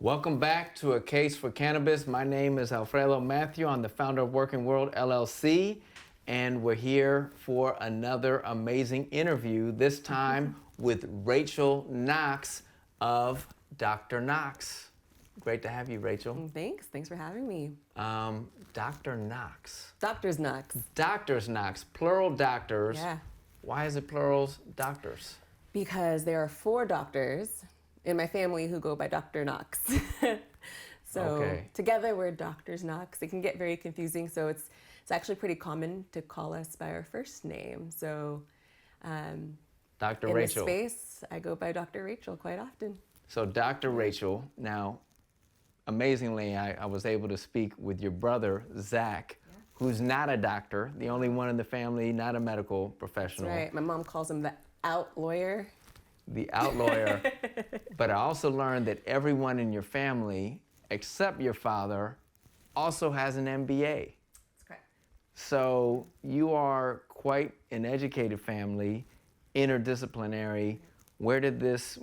Welcome back to A Case for Cannabis. My name is Alfredo Matthew. I'm the founder of Working World LLC, and we're here for another amazing interview, this time with Rachel Knox of Dr. Knox. Great to have you, Rachel. Thanks for having me. Dr. Knox. Doctors Knox. Doctors Knox, plural doctors. Yeah. Why is it plurals doctors? Because there are 4 doctors in my family who go by Dr. Knox. So together we're Doctors Knox. It can get very confusing, so it's actually pretty common to call us by our first name. So Dr. in Rachel. this space, I go by Dr. Rachel quite often. So Dr. Rachel, now amazingly, I was able to speak with your brother, Zach, who's not a doctor, the only one in the family, not a medical professional. That's right. My mom calls him the out lawyer. The out lawyer. But I also learned that everyone in your family, except your father, also has an MBA. That's correct. So you are quite an educated family, interdisciplinary. Where did this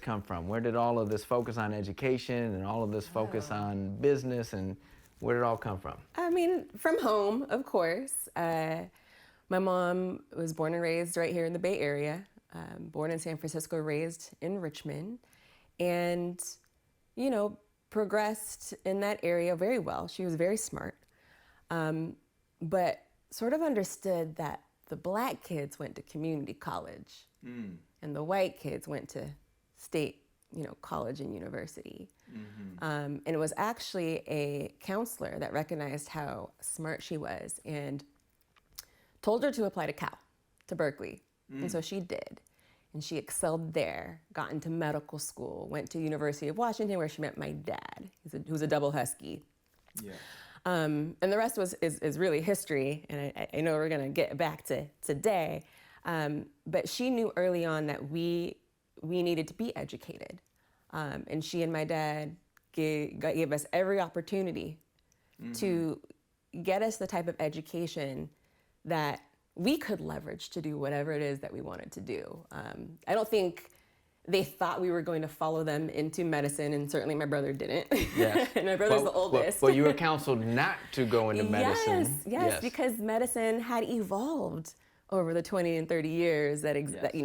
come from? Where did all of this focus on education and all of this focus on business, and where did it all come from? I mean, from home, of course. My mom was born and raised right here in the Bay Area, born in San Francisco, raised in Richmond, and, you know, progressed in that area very well. She was very smart, but sort of understood that the black kids went to community college and the white kids went to state, college and university. And it was actually a counselor that recognized how smart she was and told her to apply to Cal, to Berkeley. And so she did. And she excelled there, got into medical school, went to University of Washington where she met my dad, who's a double Husky. Yeah. And the rest is really history, and I know we're gonna get back to today. But she knew early on that we needed to be educated. And she and my dad gave us every opportunity to get us the type of education that we could leverage to do whatever it is that we wanted to do. I don't think they thought we were going to follow them into medicine, and certainly my brother didn't. Yes. And my brother's the oldest. Well, you were counseled not to go into medicine. Yes, because medicine had evolved over the 20 and 30 years that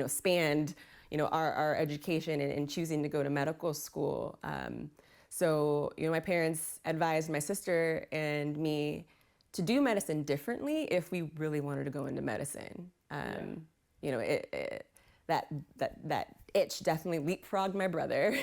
spanned our education and choosing to go to medical school. So my parents advised my sister and me to do medicine differently if we really wanted to go into medicine. That itch definitely leapfrogged my brother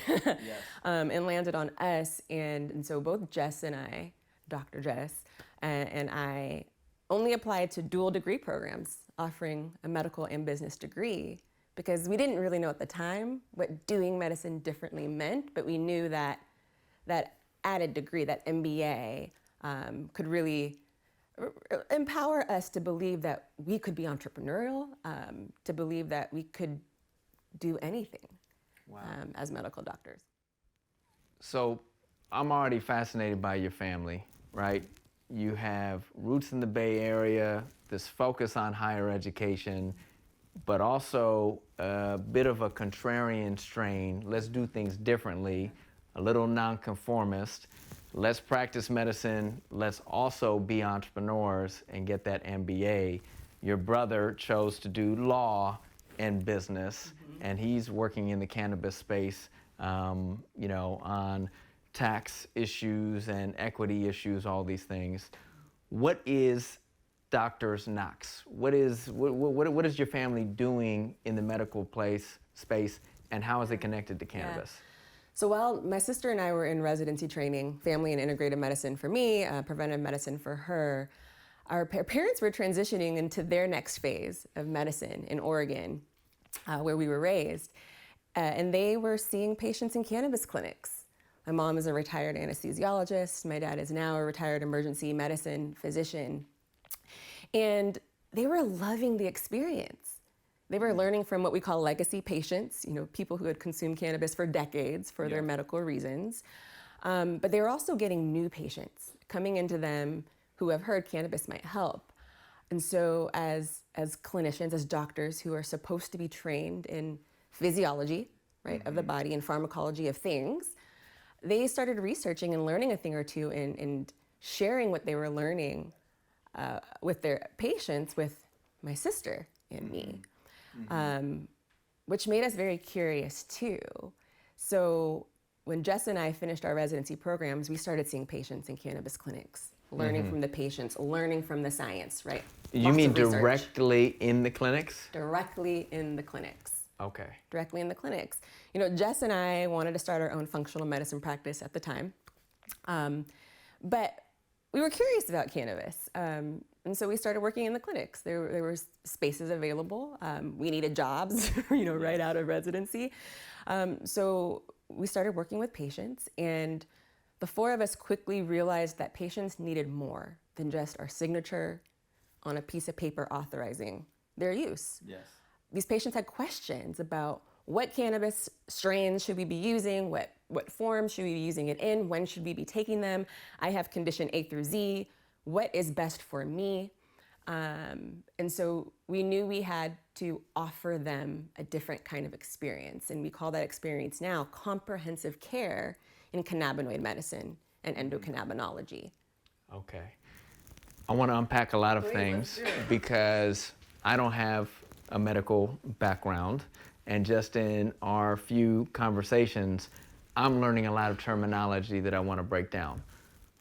and landed on us. And so both Jess and I, Dr. Jess, and I only applied to dual degree programs offering a medical and business degree because we didn't really know at the time what doing medicine differently meant, but we knew that that added degree, that MBA, could really empower us to believe that we could be entrepreneurial, to believe that we could do anything as medical doctors. So I'm already fascinated by your family, right? You have roots in the Bay Area, this focus on higher education, but also a bit of a contrarian strain. Let's do things differently, a little nonconformist. Let's practice medicine. Let's also be entrepreneurs and get that MBA. Your brother chose to do law and business, and he's working in the cannabis space, on tax issues and equity issues, all these things. What is Doctors Knox? What is your family doing in the medical space, and how is it connected to cannabis? Yeah. So while my sister and I were in residency training, family and integrative medicine for me, preventive medicine for her, our parents were transitioning into their next phase of medicine in Oregon, where we were raised. And they were seeing patients in cannabis clinics. My mom is a retired anesthesiologist. My dad is now a retired emergency medicine physician. And they were loving the experience. They were learning from what we call legacy patients, people who had consumed cannabis for decades for their medical reasons. But they were also getting new patients coming into them who have heard cannabis might help. And so as clinicians, as doctors who are supposed to be trained in physiology, right, of the body and pharmacology of things, they started researching and learning a thing or two and sharing what they were learning with their patients, with my sister and me, which made us very curious too. So when Jess and I finished our residency programs, we started seeing patients in cannabis clinics, learning from the patients, learning from the science, right? You Lots mean of research. directly in the clinics? Directly in the clinics. Okay. Directly in the clinics. You know, Jess and I wanted to start our own functional medicine practice at the time, but we were curious about cannabis, and so we started working in the clinics. There were spaces available. We needed jobs, you know, right out of residency. So we started working with patients, and the four of us quickly realized that patients needed more than just our signature on a piece of paper authorizing their use. Yes. These patients had questions about what cannabis strains should we be using, what form should we be using it in, when should we be taking them. I have condition A through Z, what is best for me? And so we knew we had to offer them a different kind of experience, and we call that experience now comprehensive care in cannabinoid medicine and endocannabinology. Okay. I want to unpack a lot of things because I don't have a medical background, and just in our few conversations, I'm learning a lot of terminology that I want to break down.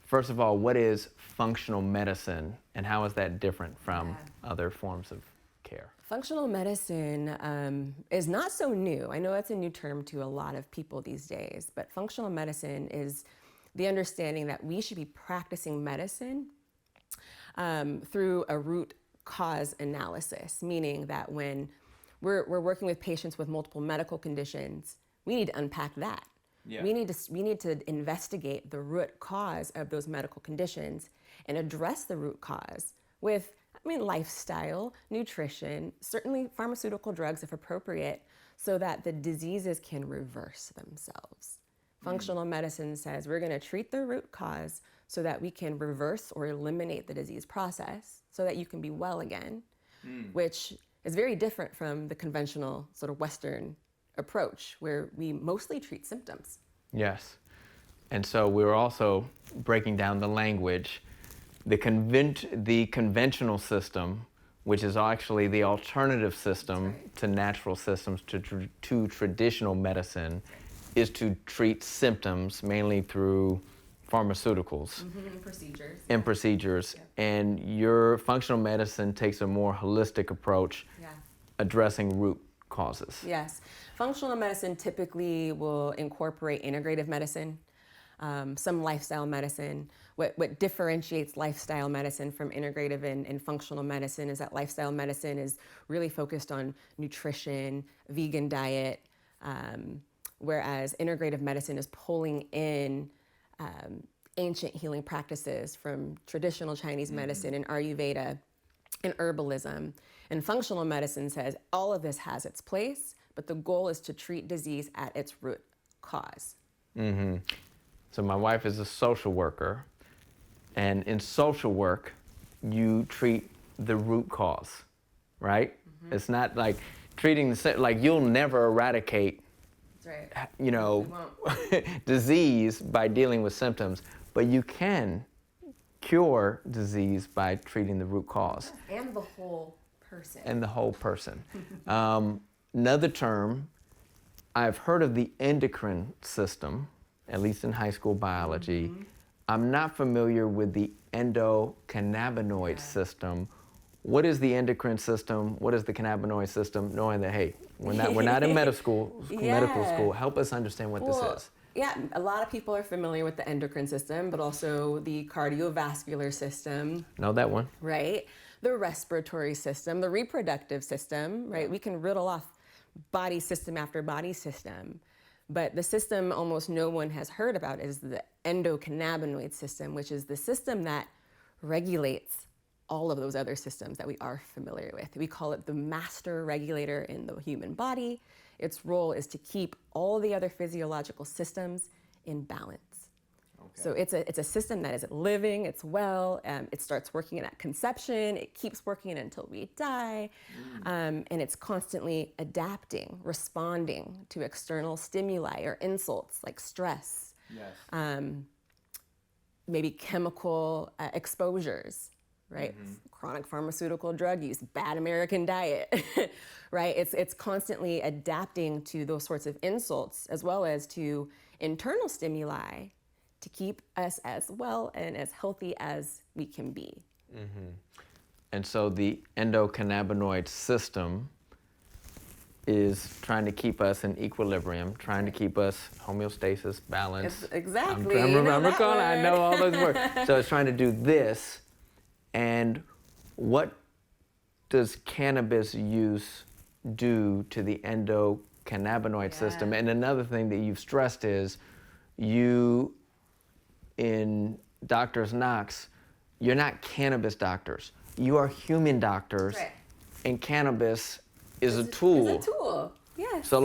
First of all, what is functional medicine, and how is that different from other forms of care? Functional medicine is not so new. I know that's a new term to a lot of people these days, but functional medicine is the understanding that we should be practicing medicine through a root cause analysis, meaning that when we're working with patients with multiple medical conditions, we need to unpack that. Yeah. We need to investigate the root cause of those medical conditions and address the root cause with, lifestyle, nutrition, certainly pharmaceutical drugs if appropriate, so that the diseases can reverse themselves. Functional medicine says we're going to treat the root cause so that we can reverse or eliminate the disease process so that you can be well again, which is very different from the conventional sort of Western approach where we mostly treat symptoms. Yes. And so we're also breaking down the language. The conventional system, which is actually the alternative system to natural systems, to traditional medicine, is to treat symptoms mainly through pharmaceuticals and procedures. Yep. And your functional medicine takes a more holistic approach, addressing root causes. Yes. Functional medicine typically will incorporate integrative medicine, some lifestyle medicine. What differentiates lifestyle medicine from integrative and functional medicine is that lifestyle medicine is really focused on nutrition, vegan diet, whereas integrative medicine is pulling in ancient healing practices from traditional Chinese medicine and Ayurveda and herbalism. And functional medicine says all of this has its place, but the goal is to treat disease at its root cause. Mm-hmm. So my wife is a social worker, and in social work, you treat the root cause, right? Mm-hmm. It's not like treating you'll never eradicate disease by dealing with symptoms, but you can cure disease by treating the root cause. And the whole person. And the whole person. Another term, I've heard of the endocrine system, at least in high school biology. Mm-hmm. I'm not familiar with the endocannabinoid system. What is the endocrine system? What is the cannabinoid system? Knowing that, hey, we're not in medical school. Help us understand what this is. Yeah, a lot of people are familiar with the endocrine system, but also the cardiovascular system. Know that one. Right. The respiratory system, the reproductive system, right? We can riddle off body system after body system. But the system almost no one has heard about is the endocannabinoid system, which is the system that regulates all of those other systems that we are familiar with. We call it the master regulator in the human body. Its role is to keep all the other physiological systems in balance. Okay. So it's a system that is living, it's well, it starts working at conception, it keeps working until we die, and it's constantly adapting, responding to external stimuli or insults like stress, Yes. Maybe chemical exposures, right? Chronic pharmaceutical drug use, bad American diet, right? It's constantly adapting to those sorts of insults as well as to internal stimuli to keep us as well and as healthy as we can be. And so the endocannabinoid system is trying to keep us in equilibrium, trying to keep us homeostasis, balance. Exactly. I know all those words. So it's trying to do this. And what does cannabis use do to the endocannabinoid system? And another thing that you've stressed is you, in Doctors Knox, you're not cannabis doctors. You are human doctors. Right. And cannabis is a tool. It's a tool, yes. So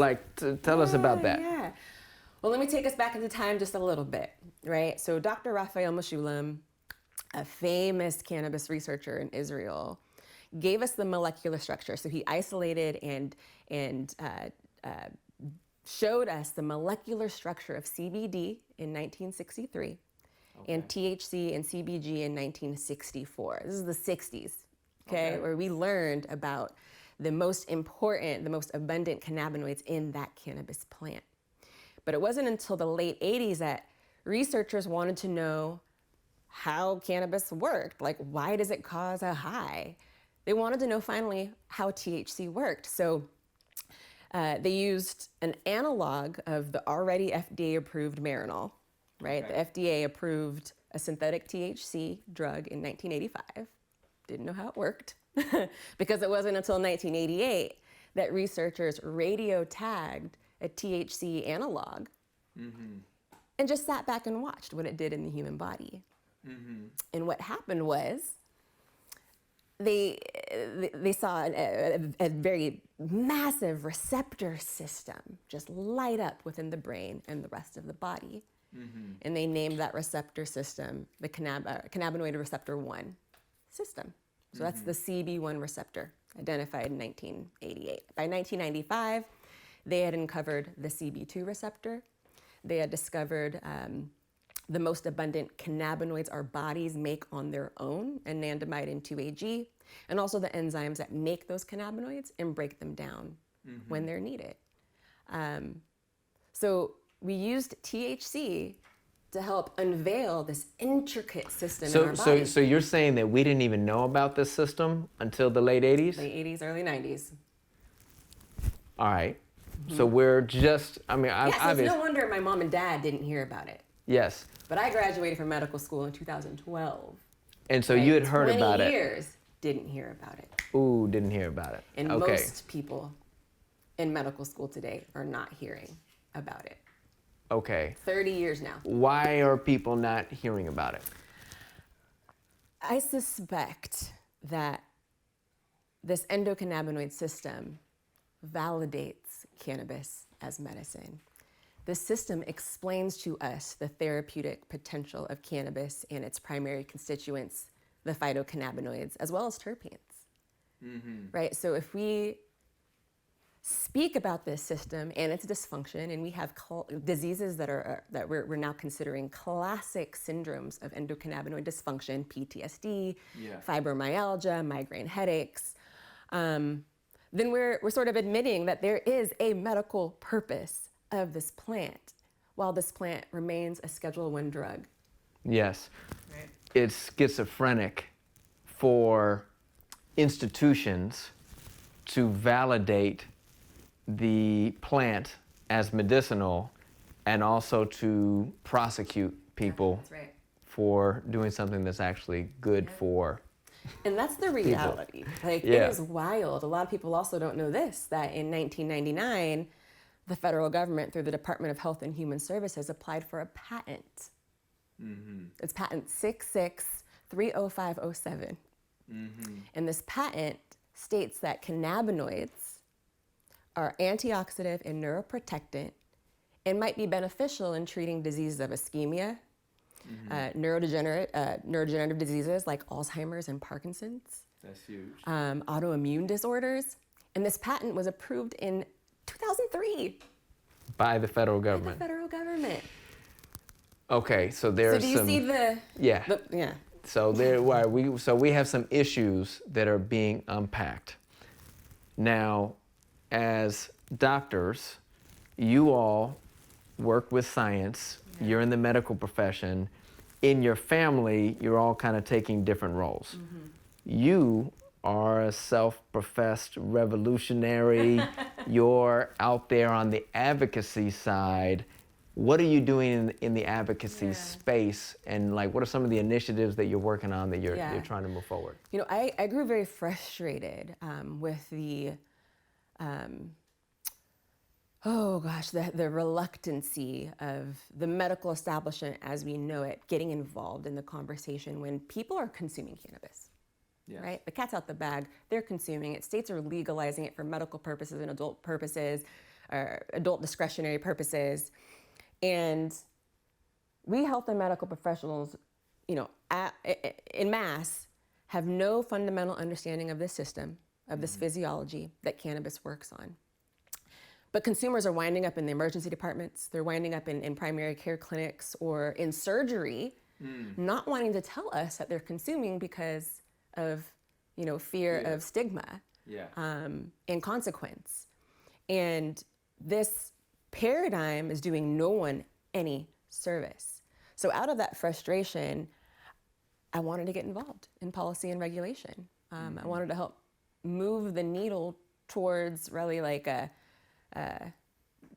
tell us about that. Yeah. Well, let me take us back into time just a little bit, right? So Dr. Raphael Mechoulam, a famous cannabis researcher in Israel, gave us the molecular structure. So he isolated and showed us the molecular structure of CBD in 1963 and THC and CBG in 1964. This is the 60s, okay, where we learned about the most important, the most abundant cannabinoids in that cannabis plant. But it wasn't until the late 80s that researchers wanted to know how cannabis worked. Like, why does it cause a high? They wanted to know finally how THC worked. So they used an analog of the already FDA-approved Marinol, right? The FDA approved a synthetic THC drug in 1985. Didn't know how it worked because it wasn't until 1988 that researchers radio tagged a THC analog and just sat back and watched what it did in the human body. And what happened was they saw a very massive receptor system just light up within the brain and the rest of the body. And they named that receptor system the cannabinoid receptor 1 system. So that's the CB1 receptor, identified in 1988. By 1995, they had uncovered the CB2 receptor. They had discovered the most abundant cannabinoids our bodies make on their own, anandamide and 2-AG, and also the enzymes that make those cannabinoids and break them down when they're needed. So we used THC to help unveil this intricate system in our body. So you're saying that we didn't even know about this system until the late 80s? Late 80s, early 90s. All right. So we're just, So it's no wonder my mom and dad didn't hear about it. Yes. But I graduated from medical school in 2012. And so you had heard about 20 it. years, didn't hear about it. Ooh, didn't hear about it. And most people in medical school today are not hearing about it. Okay. 30 years now. Why are people not hearing about it? I suspect that this endocannabinoid system validates cannabis as medicine. The system explains to us the therapeutic potential of cannabis and its primary constituents, the phytocannabinoids, as well as terpenes. Right? So if we speak about this system and its dysfunction, and we have diseases that we're now considering classic syndromes of endocannabinoid dysfunction, PTSD, fibromyalgia, migraine headaches, then we're sort of admitting that there is a medical purpose of this plant, while this plant remains a Schedule I drug. Yes. Right. It's schizophrenic for institutions to validate the plant as medicinal and also to prosecute people That's right. for doing something that's actually good for. And that's the reality. Like, it is wild. A lot of people also don't know this, that in 1999, the federal government, through the Department of Health and Human Services, applied for a patent. It's patent 66-30507. And this patent states that cannabinoids are antioxidant and neuroprotectant and might be beneficial in treating diseases of ischemia, neurodegenerative diseases like Alzheimer's and Parkinson's. That's huge. Autoimmune disorders. And this patent was approved in 2003. By the federal government. By the federal government. Okay, so So there's do you some, see the, yeah. yeah. So there, why we have some issues that are being unpacked. Now, as doctors, you all work with science. You're in the medical profession. In your family, you're all kind of taking different roles. You are a self-professed revolutionary. You're out there on the advocacy side. What are you doing in the advocacy space, and like what are some of the initiatives that you're working on that you're trying to move forward? You know, I grew very frustrated with the, oh gosh, the reluctancy of the medical establishment as we know it getting involved in the conversation when people are consuming cannabis. Yes. Right? The cat's out the bag. They're consuming it. States are legalizing it for medical purposes and adult purposes, or adult discretionary purposes. And we health and medical professionals, you know, in mass, have no fundamental understanding of this system, of this physiology that cannabis works on. But consumers are winding up in the emergency departments. They're winding up in primary care clinics or in surgery, not wanting to tell us that they're consuming because of, you know, fear of stigma and consequence. And this paradigm is doing no one any service. So out of that frustration, I wanted to get involved in policy and regulation. I wanted to help move the needle towards really like a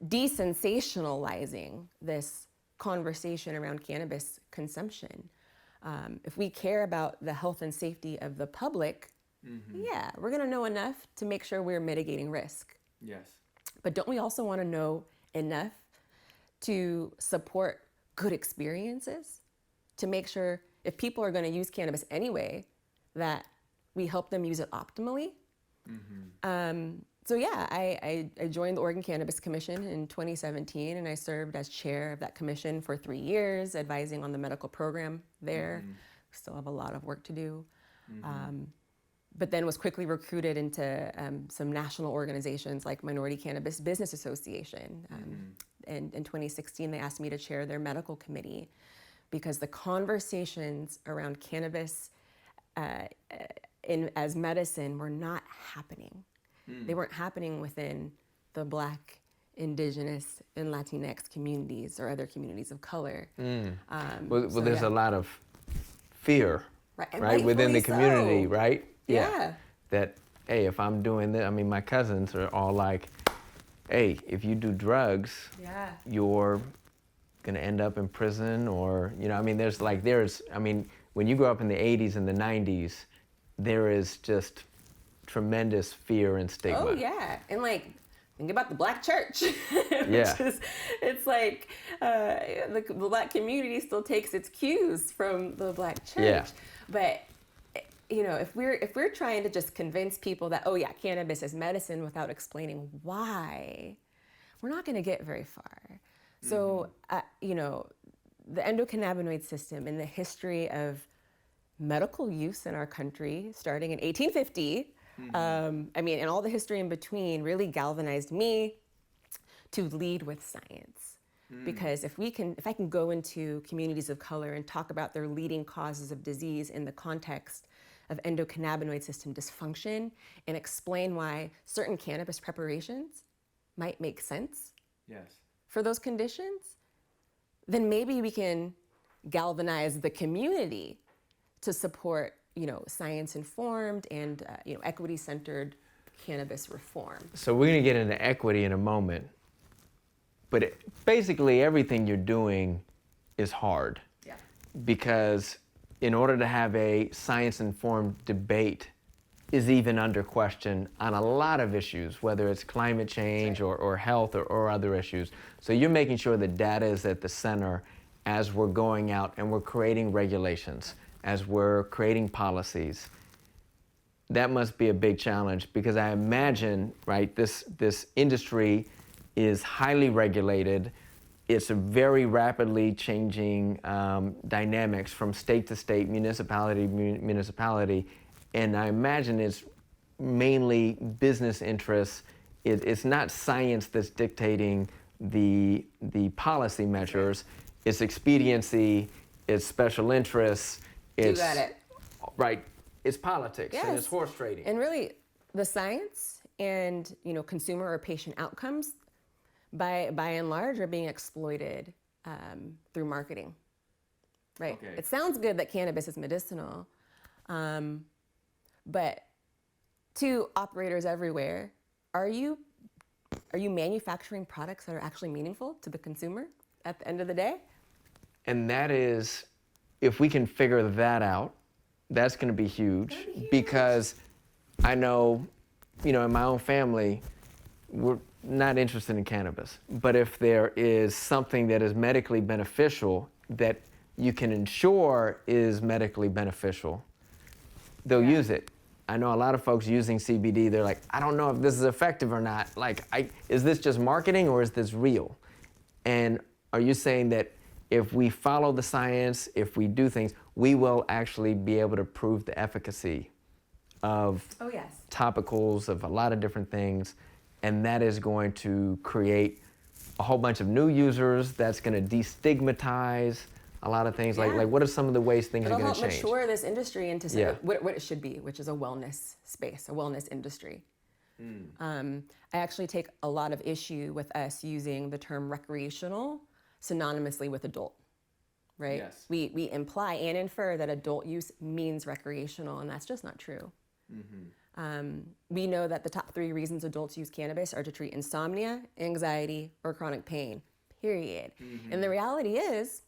desensationalizing this conversation around cannabis consumption. If we care about the health and safety of the public, we're gonna know enough to make sure we're mitigating risk. Yes. But don't we also wanna know enough to support good experiences? To make sure if people are gonna use cannabis anyway, that we help them use it optimally. So yeah, I joined the Oregon Cannabis Commission in 2017, and I served as chair of that commission for 3 years, advising on the medical program there. We still have a lot of work to do. But then was quickly recruited into some national organizations like Minority Cannabis Business Association. And in 2016, they asked me to chair their medical committee because the conversations around cannabis as medicine were not happening. They weren't happening within the Black, Indigenous, and Latinx communities or other communities of color. Well, there's a lot of fear, right, within the community, right? Yeah. That, hey, if I'm doing this, I mean, my cousins are all like, hey, if you do drugs, you're gonna end up in prison, or, you know, I mean, when you grow up in the 80s and the 90s, there is just tremendous fear and stigma. Oh yeah, and like think about the Black church. It's like the Black community still takes its cues from the Black church. But you know, if we're trying to just convince people that cannabis is medicine without explaining why, we're not going to get very far. So you know, the endocannabinoid system and the history of medical use in our country, starting in 1850. I mean, and all the history in between really galvanized me to lead with science. Because if I can go into communities of color and talk about their leading causes of disease in the context of endocannabinoid system dysfunction and explain why certain cannabis preparations might make sense for those conditions, then maybe we can galvanize the community to support, you know, science-informed and you know, equity-centered cannabis reform. So we're gonna get into equity in a moment, but basically everything you're doing is hard. Because in order to have a science-informed debate is even under question on a lot of issues, whether it's climate change or health or other issues. So you're making sure the data is at the center as we're going out and we're creating regulations, as we're creating policies. That must be a big challenge, because I imagine, right, this industry is highly regulated. It's a very rapidly changing dynamics from state to state, municipality to municipality, and I imagine it's mainly business interests. It's not science that's dictating the policy measures. it's expediency, it's special interests, it's got it. right, it's politics and it's Yes. horse trading. And really, the science and consumer or patient outcomes, by and large, are being exploited through marketing. Right. Okay. It sounds good that cannabis is medicinal, but to operators everywhere, are you manufacturing products that are actually meaningful to the consumer at the end of the day? And that is, if we can figure that out, that's going to be huge, because I know, in my own family, we're not interested in cannabis. But if there is something that is medically beneficial that you can ensure is medically beneficial, they'll use it. I know a lot of folks using CBD, they're like, I don't know if this is effective or not. Like, is this just marketing or is this real? And are you saying that if we follow the science, if we do things, we will actually be able to prove the efficacy of topicals, of a lot of different things, and that is going to create a whole bunch of new users, that's going to destigmatize a lot of things? Like what are some of the ways things are going to change? It'll help mature this industry into what it should be, which is a wellness space, a wellness industry. I actually take a lot of issue with us using the term recreational synonymously with adult, right? Yes. We imply and infer that adult use means recreational, and that's just not true. We know that the top 3 reasons adults use cannabis are to treat insomnia, anxiety, or chronic pain, period. And the reality is,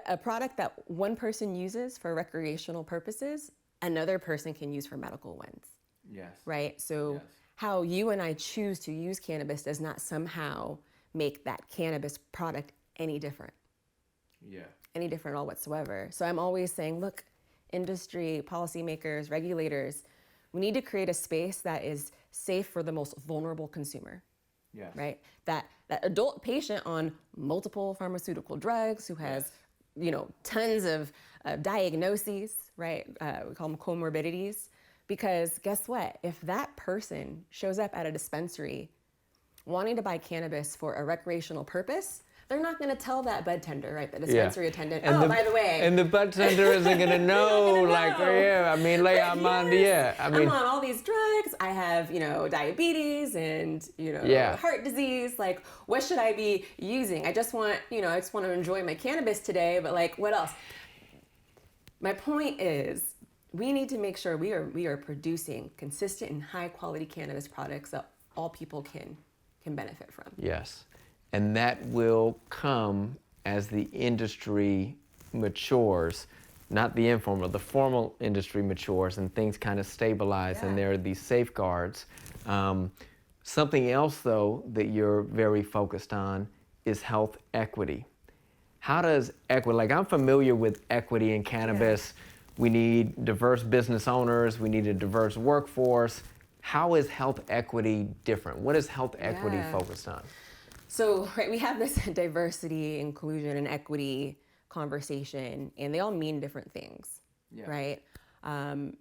a product that one person uses for recreational purposes, another person can use for medical ones. Yes. Right? So how you and I choose to use cannabis does not somehow make that cannabis product any different. Any different at all whatsoever. So I'm always saying, look, industry, policymakers, regulators, we need to create a space that is safe for the most vulnerable consumer. Right? That adult patient on multiple pharmaceutical drugs who has tons of diagnoses, right? We call them comorbidities. Because guess what? If that person shows up at a dispensary wanting to buy cannabis for a recreational purpose, they're not going to tell that bud tender, right? The dispensary attendant, by the way. And the bud tender isn't going to know, I'm on all these drugs. I have, diabetes and, heart disease. Like, what should I be using? I just want to enjoy my cannabis today, but what else? My point is, we need to make sure we are producing consistent and high quality cannabis products that all people can benefit from. Yes. And that will come as the industry matures, not the informal, the formal industry matures and things kind of stabilize and there are these safeguards. Something else, though, that you're very focused on is health equity. How does equity, I'm familiar with equity in cannabis. We need diverse business owners. We need a diverse workforce. How is health equity different? What is health equity focused on? So, we have this diversity, inclusion, and equity conversation, and they all mean different things, right?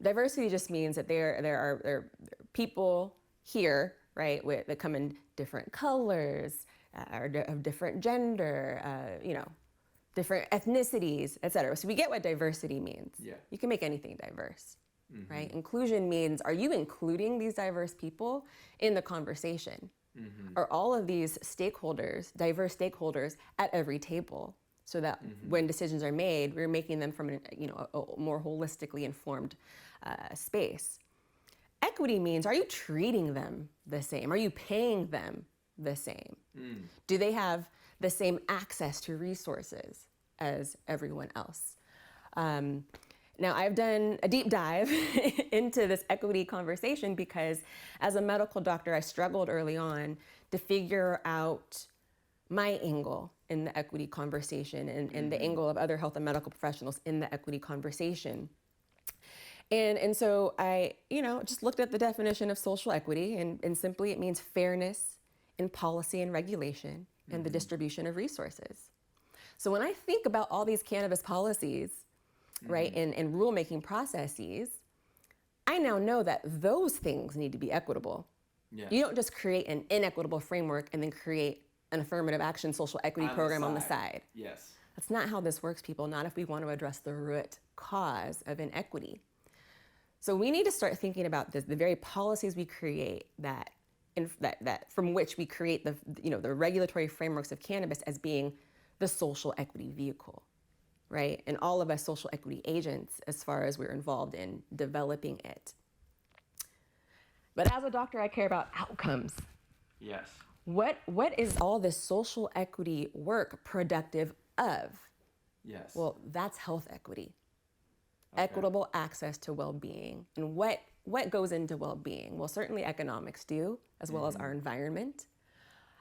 Diversity just means that there are people here, right, that come in different colors, or of different gender, different ethnicities, et cetera. So we get what diversity means. You can make anything diverse, right? Inclusion means, are you including these diverse people in the conversation? Are all of these stakeholders, diverse stakeholders, at every table, so that when decisions are made, we're making them from a more holistically informed space. Equity means, are you treating them the same? Are you paying them the same? Do they have the same access to resources as everyone else? Now, I've done a deep dive into this equity conversation because as a medical doctor, I struggled early on to figure out my angle in the equity conversation and the angle of other health and medical professionals in the equity conversation. And so I, just looked at the definition of social equity, and simply it means fairness in policy and regulation and the distribution of resources. So when I think about all these cannabis policies, right, and rulemaking processes, I now know that those things need to be equitable. You don't just create an inequitable framework and then create an affirmative action social equity program on the side. Yes. That's not how this works, people, not if we want to address the root cause of inequity. So we need to start thinking about this, the very policies we create that from which we create the regulatory frameworks of cannabis as being the social equity vehicle, right? And all of us social equity agents as far as we're involved in developing it. But as a doctor, I care about outcomes. Yes. What is all this social equity work productive of? Yes. Well, that's health equity. Okay. Equitable access to well-being. And what goes into well-being? Well, certainly economics do, as well as our environment,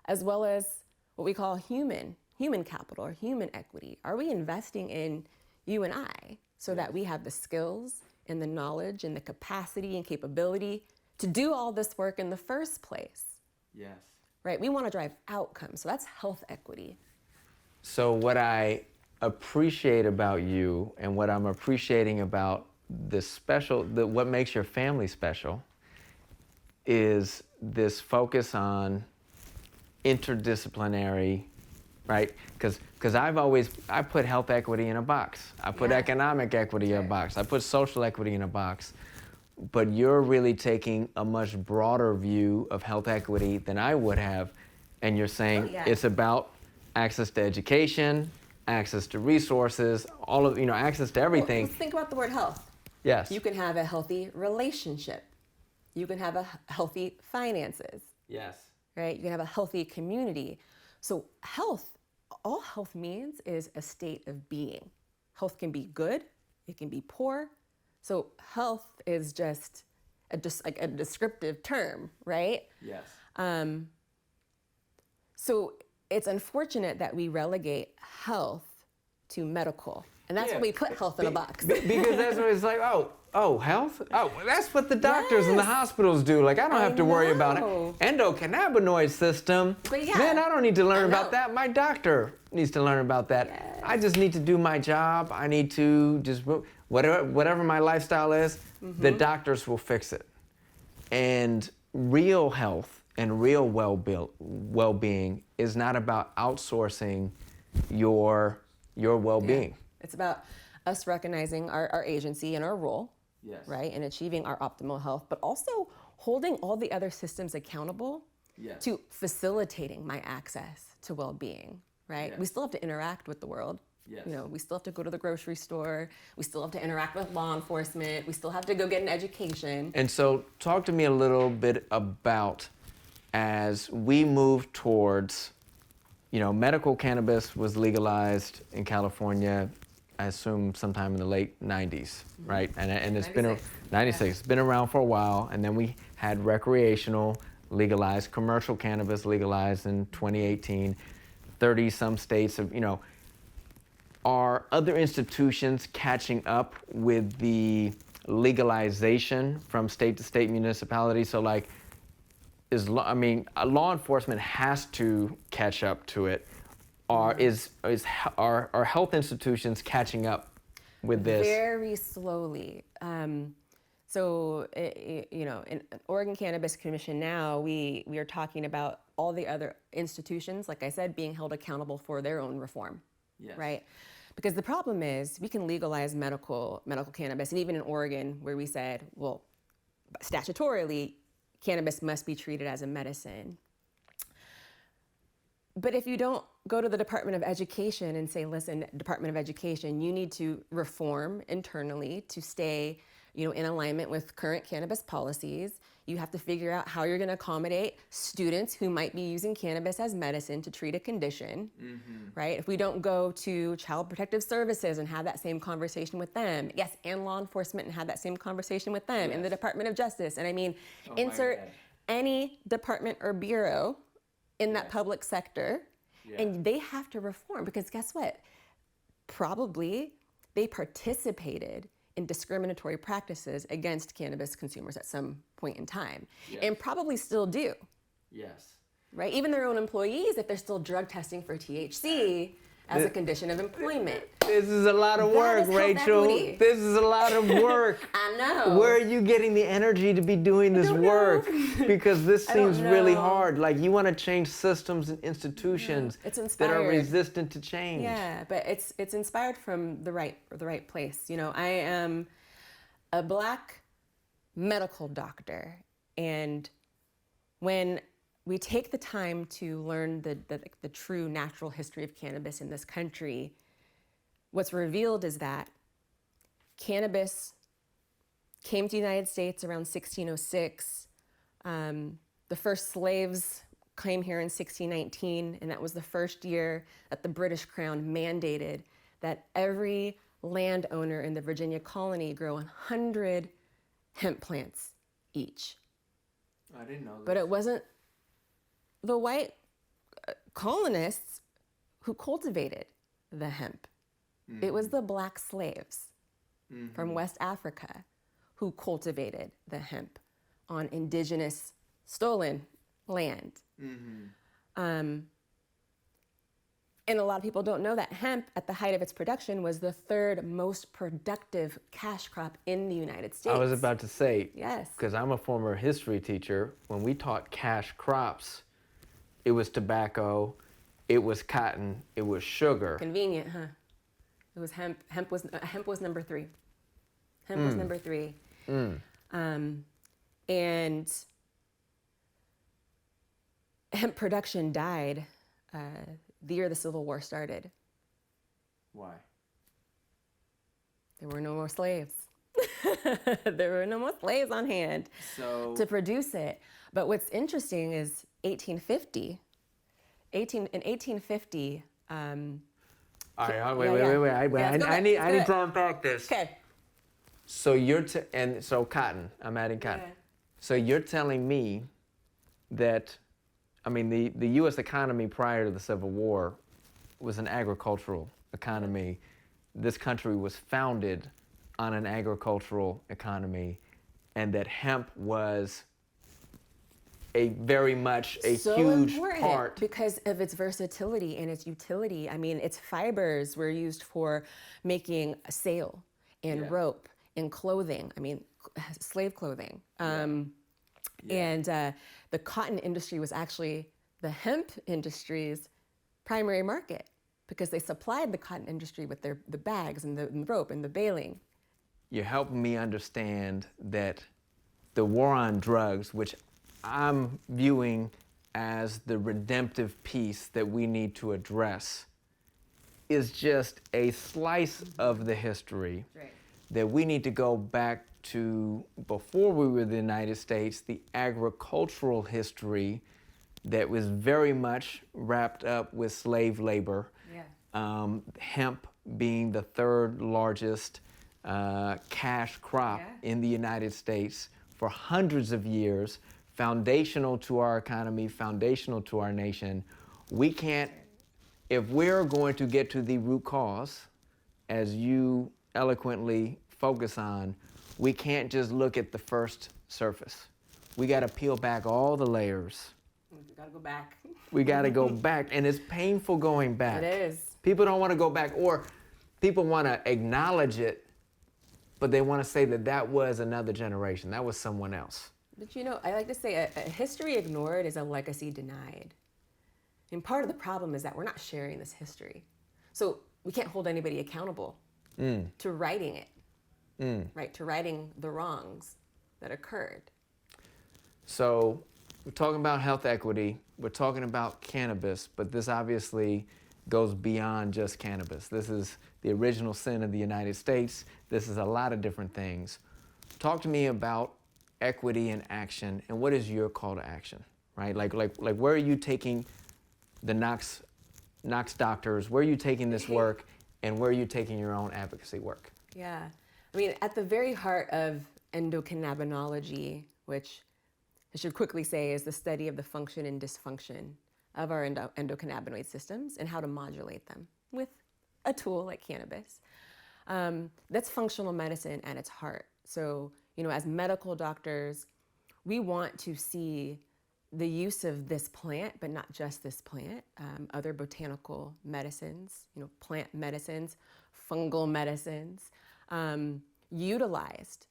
as well as what we call human capital or human equity. Are we investing in you and I so that we have the skills and the knowledge and the capacity and capability to do all this work in the first place? Yes. Right? We want to drive outcomes. So that's health equity. So what I appreciate about you and what I'm appreciating about what makes your family special is this focus on interdisciplinary, right? Because I put health equity in a box. I put economic equity in a box. I put social equity in a box. But you're really taking a much broader view of health equity than I would have. And you're saying it's about access to education, access to resources, access to everything. Well, let's think about the word health. Yes. You can have a healthy relationship. You can have healthy finances. Yes. Right? You can have a healthy community. So all health means is a state of being. Health can be good, it can be poor. So health is just a descriptive term, right? Yes. So it's unfortunate that we relegate health to medical. And that's why we put health in a box. Because that's what it's like, oh, health? Oh, that's what the doctors and the hospitals do. Like, I don't have to worry about it. Endocannabinoid system. Man, I don't need to learn about that. My doctor needs to learn about that. Yes. I just need to do my job. I need to just, whatever my lifestyle is, the doctors will fix it. And real health and real well-being is not about outsourcing your well-being. Yeah. It's about us recognizing our agency and our role, right, and achieving our optimal health, but also holding all the other systems accountable to facilitating my access to well-being, right? Yes. We still have to interact with the world. Yes. We still have to go to the grocery store. We still have to interact with law enforcement. We still have to go get an education. And so talk to me a little bit about, as we move towards, medical cannabis was legalized in California, I assume sometime in the late 90s, right? And it's 96. Been 96. It's been around for a while. And then we had recreational legalized, commercial cannabis legalized in 2018. 30 some states of, are other institutions catching up with the legalization from state to state municipalities? So like, law enforcement has to catch up to it. Are health institutions catching up with this? Very slowly. In Oregon Cannabis Commission now, we are talking about all the other institutions, like I said, being held accountable for their own reform, right? Because the problem is we can legalize medical cannabis, and even in Oregon, where we said, well, statutorily, cannabis must be treated as a medicine. But if you don't go to the Department of Education and say, listen, Department of Education, you need to reform internally to stay, in alignment with current cannabis policies. You have to figure out how you're going to accommodate students who might be using cannabis as medicine to treat a condition, right? If we don't go to Child Protective Services and have that same conversation with them, and law enforcement and have that same conversation with them, and the Department of Justice, and insert any department or bureau in that public sector, and they have to reform, because guess what? Probably they participated in discriminatory practices against cannabis consumers at some point in time, and probably still do. Yes. Right? Even their own employees, if they're still drug testing for THC, as a condition of employment. This is a lot of That work, is health Rachel. equity. This is a lot of work. I know. Where are you getting the energy to be doing this don't work? know. Because this I don't seems really know. hard. Like you want to change systems and institutions It's that are inspired. resistant to change. Yeah, but it's inspired from the right place. You know, I am a Black medical doctor, and when we take the time to learn the true natural history of cannabis in this country, what's revealed is that cannabis came to the United States around 1606. The first slaves came here in 1619, and that was the first year that the British Crown mandated that every landowner in the Virginia colony grow 100 hemp plants each. I didn't know that. But it wasn't the white colonists who cultivated the hemp. It was the Black slaves from West Africa who cultivated the hemp on indigenous stolen land. And a lot of people don't know that hemp, at the height of its production, was the third most productive cash crop in the United States. I was about to say, Yes. because I'm a former history teacher, when we taught cash crops, it was tobacco, it was cotton, it was sugar. Convenient, huh? It was hemp. Hemp was number 3. Hemp was number 3. And hemp production died the year the Civil War started. Why? There were no more slaves. There were no more slaves on hand to produce it. But what's interesting is 1850. In 1850. All right, wait. Yeah, I need to unpack this. Okay. So so cotton. I'm adding cotton. Yeah. So you're telling me that, I mean, the U.S. economy prior to the Civil War was an agricultural economy. This country was founded on an agricultural economy, and that hemp was very much a So huge important part. because of its versatility and its utility. I mean, its fibers were used for making a sail and rope and clothing. I mean, slave clothing. And the cotton industry was actually the hemp industry's primary market because they supplied the cotton industry with the bags and the rope and the baling. You're helping me understand that the war on drugs, which I'm viewing as the redemptive piece that we need to address, is just a slice of the history that we need to go back to before we were the United States, the agricultural history that was very much wrapped up with slave labor. Hemp being the third largest cash crop in the United States for hundreds of years, foundational to our economy, foundational to our nation. We can't, if we're going to get to the root cause, as you eloquently focus on, we can't just look at the first surface. We got to peel back all the layers. We gotta go back. We got to go back, and it's painful going back. It is. People don't want to go back, or people want to acknowledge it, but they want to say that that was another generation, that was someone else. But you know, I like to say a history ignored is a legacy denied. And part of the problem is that we're not sharing this history. So we can't hold anybody accountable to writing it, right? To righting the wrongs that occurred. So we're talking about health equity, we're talking about cannabis, but this obviously goes beyond just cannabis. This is the original sin of the United States. This is a lot of different things. Talk to me about equity in action, and what is your call to action, right? Like where are you taking the Knox doctors? Where are you taking this work, and where are you taking your own advocacy work? Yeah, I mean, at the very heart of endocannabinology, which I should quickly say is the study of the function and dysfunction of our endocannabinoid systems and how to modulate them with a tool like cannabis. That's functional medicine at its heart. So, you know, as medical doctors, we want to see the use of this plant, but not just this plant, other botanical medicines, plant medicines, fungal medicines, utilized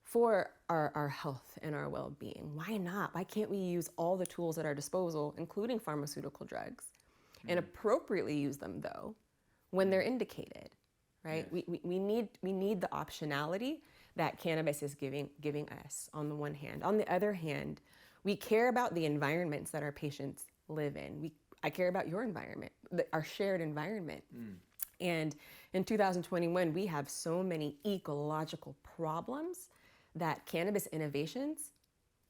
for our health and our well-being. Why not? Why can't we use all the tools at our disposal, including pharmaceutical drugs, and appropriately use them, though, when they're indicated, right? Yes. We need the optionality that cannabis is giving us on the one hand. On the other hand, we care about the environments that our patients live in. I care about your environment, our shared environment. And in 2021, we have so many ecological problems that cannabis innovations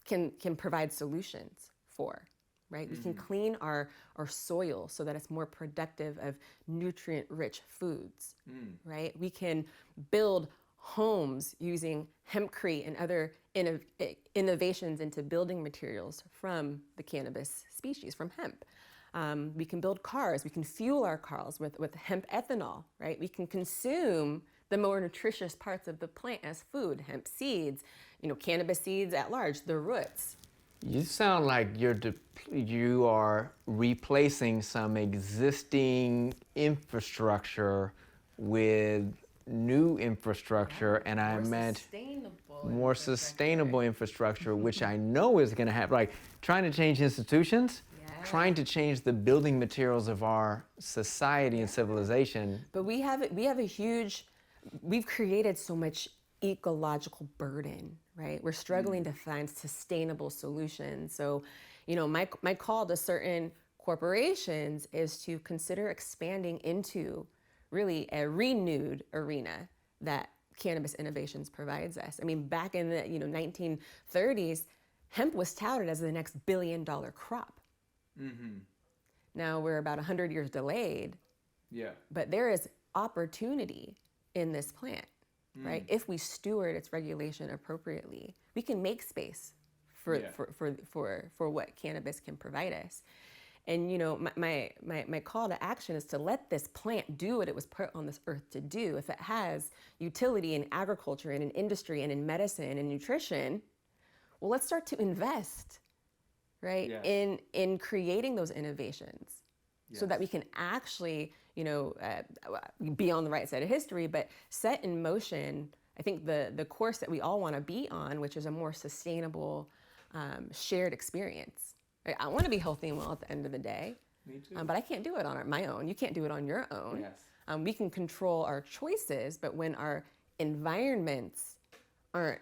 can provide solutions for, right? We can clean our soil so that it's more productive of nutrient-rich foods, right? We can build homes using hempcrete and other innovations into building materials from the cannabis species, from hemp. We can build cars, we can fuel our cars with hemp ethanol, right? We can consume the more nutritious parts of the plant as food, hemp seeds, cannabis seeds at large, the roots. You sound like you are replacing some existing infrastructure with new infrastructure, and I meant more sustainable infrastructure, which I know is going to have, like trying to change institutions, trying to change the building materials of our society and civilization. But we've created so much ecological burden, right? We're struggling to find sustainable solutions. So, my call to certain corporations is to consider expanding into really a renewed arena that cannabis innovations provides us. I mean, back in the 1930s, hemp was touted as the next billion-dollar crop. Now we're about 100 years delayed. Yeah. But there is opportunity in this plant, right? If we steward its regulation appropriately, we can make space for what cannabis can provide us. And my call to action is to let this plant do what it was put on this earth to do. If it has utility in agriculture and in industry and in medicine and nutrition, well, let's start to invest, right? Yes. In creating those innovations, so that we can actually, be on the right side of history, but set in motion, I think, the course that we all want to be on, which is a more sustainable, shared experience. Right? I want to be healthy and well at the end of the day. Me too. But I can't do it on my own. You can't do it on your own. Yes. We can control our choices, but when our environments aren't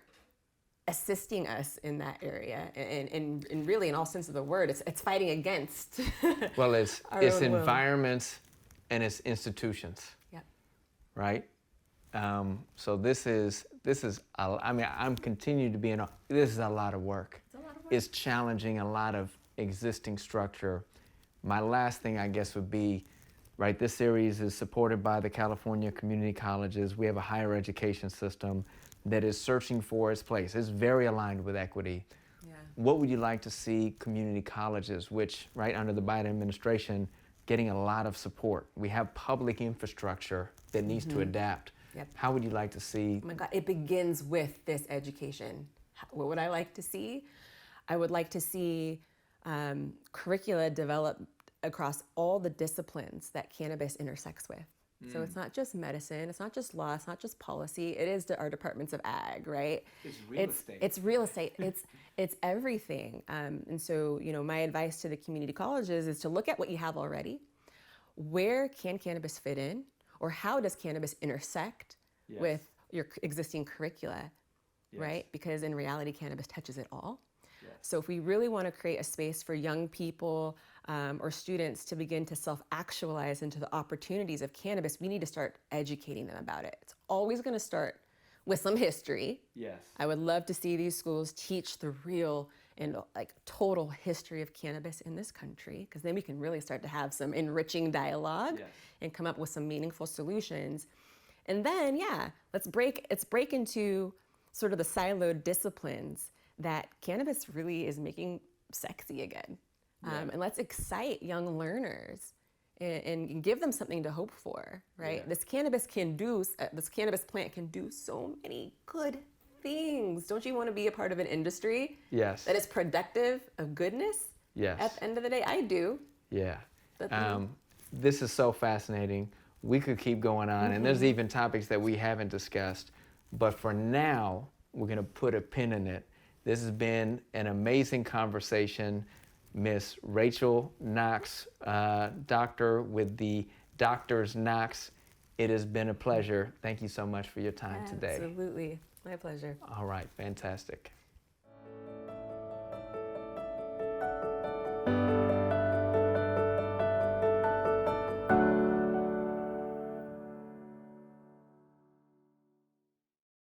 assisting us in that area, and really in all sense of the word, it's fighting against. Well, it's Our own will. environments and it's institutions. Yep. Right? So this is I'm continuing to be this is a lot of work. It's a lot of work. It's challenging a lot of existing structure. My last thing, I guess, would be, right, this series is supported by the California community colleges. We have a higher education system that is searching for its place. It's very aligned with equity. Yeah. What would you like to see community colleges, which, right, under the Biden administration, getting a lot of support? We have public infrastructure that needs to adapt. Yep. How would you like to see? Oh my God, it begins with this education. What would I like to see? I would like to see curricula developed across all the disciplines that cannabis intersects with. So it's not just medicine, it's not just law, it's not just policy, it is our departments of ag, right? It's real estate. It's real estate, it's everything. And so, my advice to the community colleges is to look at what you have already. Where can cannabis fit in? Or how does cannabis intersect with your existing curricula, right? Because in reality, cannabis touches it all. So if we really want to create a space for young people or students to begin to self-actualize into the opportunities of cannabis, we need to start educating them about it. It's always going to start with some history. Yes. I would love to see these schools teach the real and total history of cannabis in this country, because then we can really start to have some enriching dialogue and come up with some meaningful solutions. And then, let's break into sort of the siloed disciplines that cannabis really is making sexy again. And let's excite young learners and give them something to hope for, right? This cannabis plant can do so many good things. Don't you want to be a part of an industry Yes. that is productive of goodness? Yes. At the end of the day, I do. Yeah. But, This is so fascinating. We could keep going on, and there's even topics that we haven't discussed. But for now, we're going to put a pin in it. This has been an amazing conversation. Miss Rachel Knox, doctor with the Doctors Knox. It has been a pleasure. Thank you so much for your time today. Absolutely. My pleasure. All right, fantastic.